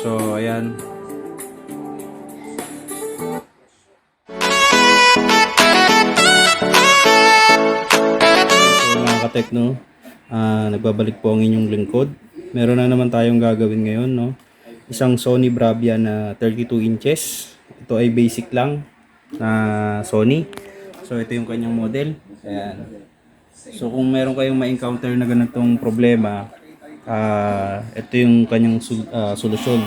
So ayan. So mga katekno, nagbabalik po ang inyong lingkod. Meron na naman tayong gagawin ngayon, no? Isang Sony Bravia na 32 inches. Ito ay basic lang na Sony. So ito yung kanyang model. Ayan. So kung meron kayong ma-encounter na ganitong problema, ito yung kanyang solusyon.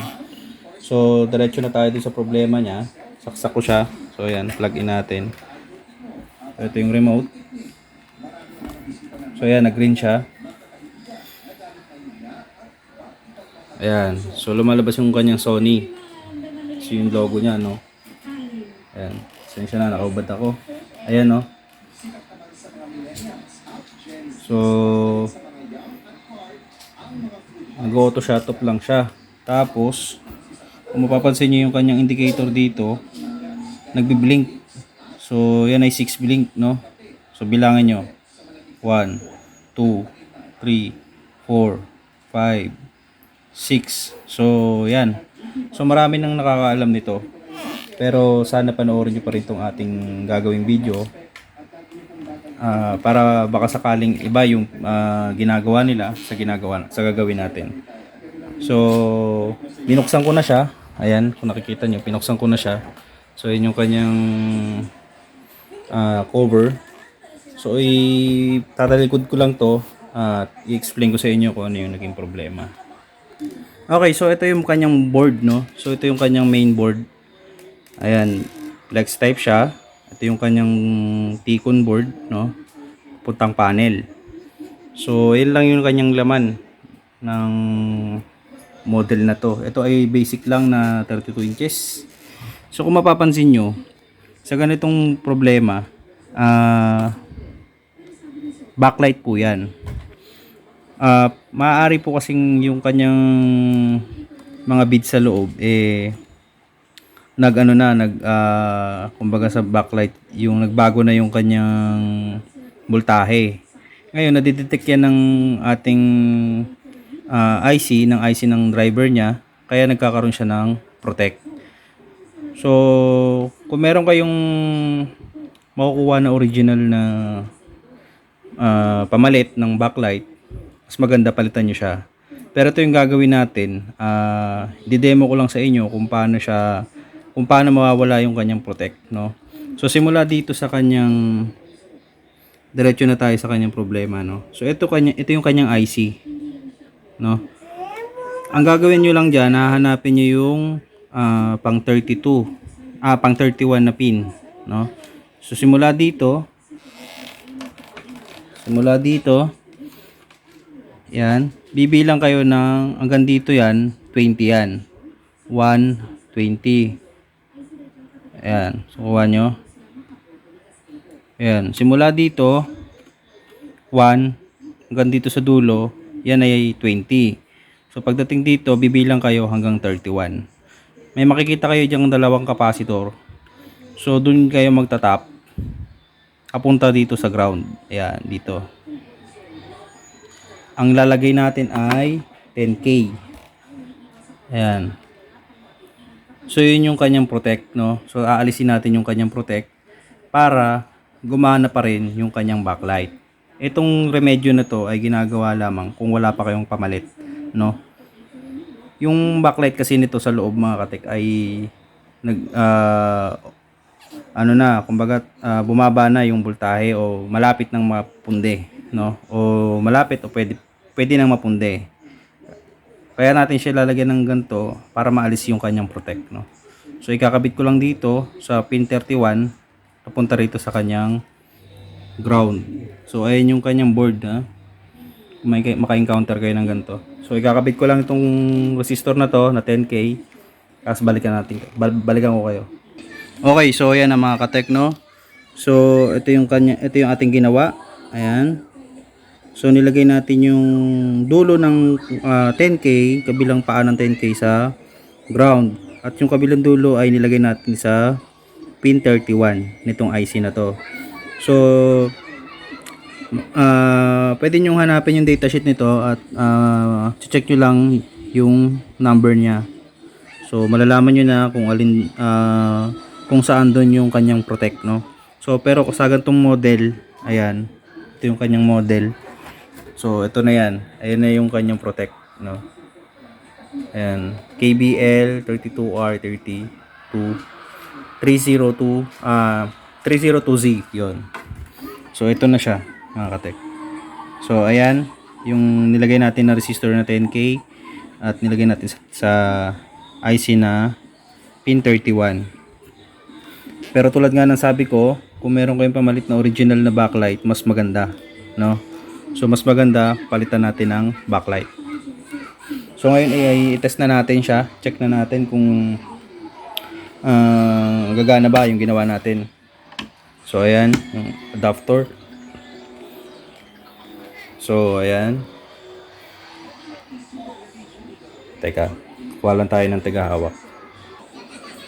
So diretso na tayo dun sa problema niya. Saksak ko siya. So ayan, plug in natin. So, ito yung remote. So ayan, nag-green siya. Ayan. So lumalabas yung kanyang Sony. So yung logo niya, no. Ayan. Sensya na, nakaubad ako. Ayan, no. So nag-auto shut off lang siya. Tapos kung mapapansin niyo yung kanyang indicator dito, nagbi-blink. So yan ay 6 blink, no. So bilangin nyo. 1, 2, 3, 4, 5, 6. So yan. So marami nang nakakaalam nito. Pero sana panoorin nyo pa rin itong ating gagawing video. Para baka sakaling iba yung ginagawa nila sa gagawin natin. So binuksan ko na siya. Ayan, kung nakikita nyo, pinuksan ko na siya. So yun yung kanyang cover. So tatalikod ko lang to at i-explain ko sa inyo kung ano yung naging problema. Okay, so ito yung kanyang board, no. So ito yung kanyang main board. Ayan, flex type siya. Ito yung kanyang T-con board, no. Puntang panel. So yun lang yung kanyang laman ng model na to. Ito ay basic lang na 32 inches. So kung mapapansin nyo, sa ganitong problema, backlight po yan. Maaari po kasing yung kanyang mga beads sa loob kumbaga sa backlight yung nagbago na yung kanyang voltahe. Ngayon nadidetect yan ng ating IC ng driver niya, kaya nagkakaroon siya ng protect. So kung meron kayong makukuha na original na pamalit ng backlight, mas maganda palitan nyo siya. Pero ito yung gagawin natin. Di-demo ko lang sa inyo kung paano mawawala yung kanyang protect, no. So simula dito sa kanyang, diretso na tayo sa kanyang problema, no. So ito yung kanyang IC, no. Ang gagawin nyo lang diyan, hahanapin nyo yung pang 31 na pin, no. So simula dito, yan, bibilang kayo ng hanggang dito yan, 20 yan. 1, 20. Ayan, so kuha nyo. Ayan, simula dito, 1, hanggang dito sa dulo, yan ay 20. So pagdating dito, bibilang kayo hanggang 31. May makikita kayo diyang dalawang capacitor. So dun kayo magtatap, kapunta dito sa ground. Ayan, dito. Ang lalagay natin ay 10K. Ayan. So yun yung kanyang protect, no. So aalisin natin yung kanyang protect para gumana pa rin yung kanyang backlight. Itong remedyo na to ay ginagawa lamang kung wala pa kayong pamalit, no. Yung backlight kasi nito sa loob, mga katek, ay kumbaga bumaba na yung voltahe o malapit nang mapunde, no. O malapit o pwede nang mapunde. Kaya natin siya lalagyan ng ganito para maalis yung kanyang protect, no. So ikakabit ko lang dito sa pin 31 papunta rito sa kanyang ground. So ayan yung kanyang board, ha. Maka-encounter kayo ng ganito. So ikakabit ko lang itong resistor na to na 10K. Tapos balikan ko kayo. Okay, so ayan ang mga katek, no. So ito yung ating ginawa. Ayan. So nilagay natin yung dulo ng 10K, kabilang paa ng 10K sa ground. At yung kabilang dulo ay nilagay natin sa pin 31 nitong IC na to. So pwede nyo hanapin yung datasheet nito at check nyo lang yung number niya. So malalaman nyo na kung alin kung saan doon yung kanyang protect, no. So pero sa ganitong model, ayan, ito yung kanyang model. So ito na yan, ayan na yung kanyang protect, no. Ayan, KBL 32R32 302 302Z yon. So ito na siya mga katek. So ayan yung nilagay natin na resistor na 10K at nilagay natin sa IC na pin 31. Pero tulad nga ng sabi ko, kung meron kayong pamalit na original na backlight, mas maganda, no? So mas maganda palitan natin ng backlight. So ngayon ay i-test na natin siya, check na natin kung gagana ba yung ginawa natin. So ayan, yung adapter. So ayan. Teka, kuha lang tayo ng tagahawak.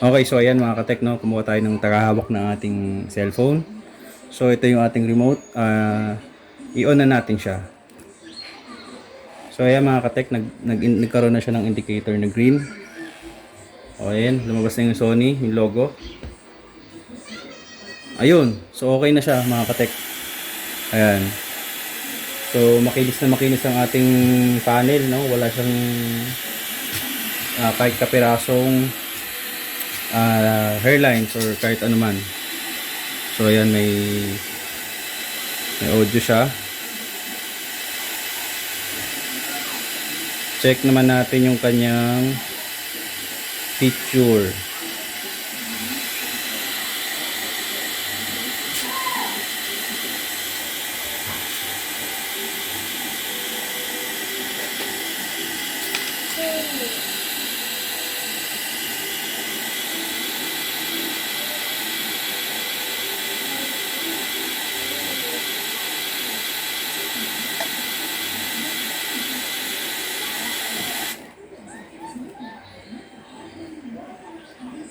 Okay, so ayan mga katek, no, kumuha tayo ng tagahawak ng ating cellphone. So ito yung ating remote. I-on na natin siya. So ayan mga katek, nagkaroon na siya ng indicator na green. O ayan, lumabas na yung Sony, yung logo. Ayun, so okay na siya mga katek. Ayan. So makinis na makinis ang ating panel, no? Wala siyang kahit kapirasong hairlines or kahit ano man. So ayan, may audio siya. Check naman natin yung kanyang picture.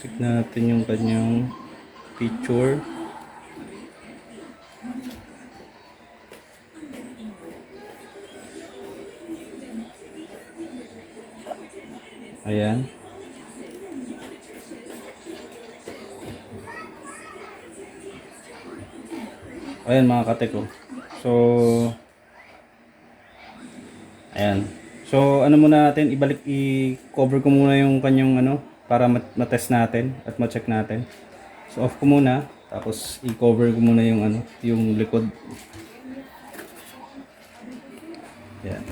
Check natin yung kanyang picture. Ayan. Ayan mga katek, oh. So ayan. So ano muna natin, i-cover ko muna yung kanyang ano para ma-test natin at ma-check natin. So off ko muna, tapos i-cover ko muna yung ano, yung likod. Ayan.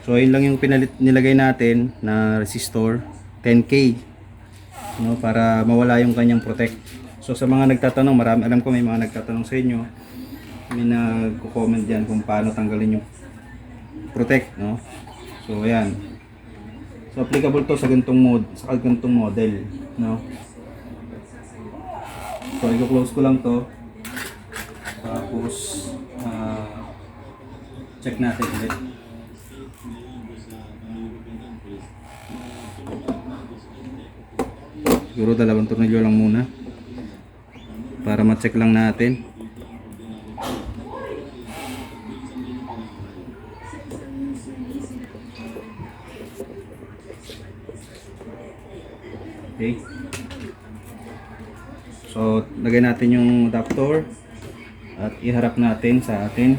So ayun lang yung nilagay natin na resistor 10K, no, para mawala yung kanyang protect. So sa mga nagtatanong, alam ko may mga nagtatanong sa inyo, may nagko-comment diyan kung paano tanggalin yung protect, no. So ayan. So applicable to sa ganitong model, no. So i-close ko lang to. Tapos check natin ulit. Siguro 2 tornilyo lang muna para ma-check lang natin. Okay. So lagay natin yung adapter at iharap natin sa atin.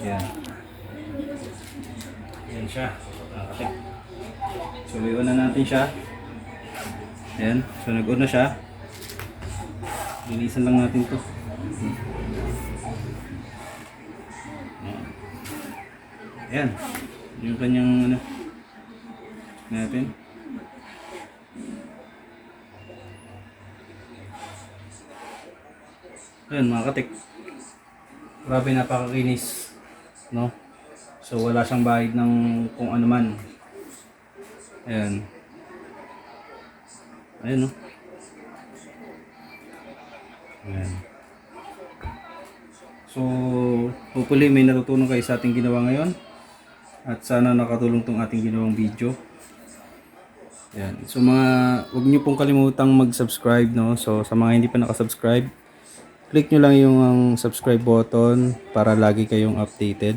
Yan. Yan siya. So i-on na natin siya. Ayan. So nag-on na siya. Linisan lang natin to. Ayan. Yung kanyang ano natin. Ayan mga katik. Grabe, napakakinis, no? So wala siyang bahid ng kung ano man. Ayan. Ayan, no? Ayan. So hopefully may natutunan kayo sa ating ginawa ngayon. At sana nakatulong tong ating ginawang video. Ayan. So wag niyo pong kalimutang mag-subscribe, no? So sa mga hindi pa naka-subscribe, click nyo lang yung subscribe button para lagi kayong updated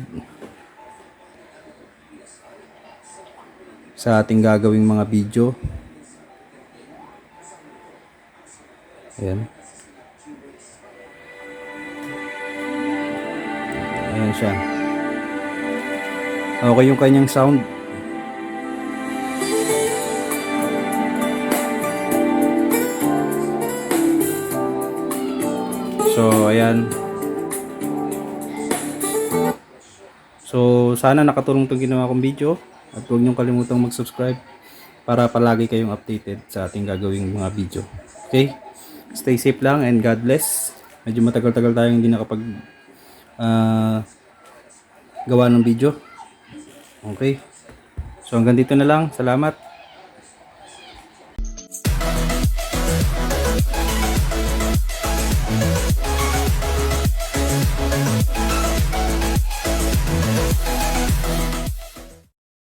sa ating gagawing mga video. Ayan. Ayan siya. Okay yung kanyang sound. So, ayan. So, sana nakatulong itong ginawa kong video. At huwag niyong kalimutang mag-subscribe para palagi kayong updated sa ating gagawing mga video. Okay? Stay safe lang and God bless. Medyo matagal-tagal tayong hindi nakapag gawa ng video. Okay? So, hanggang dito na lang. Salamat.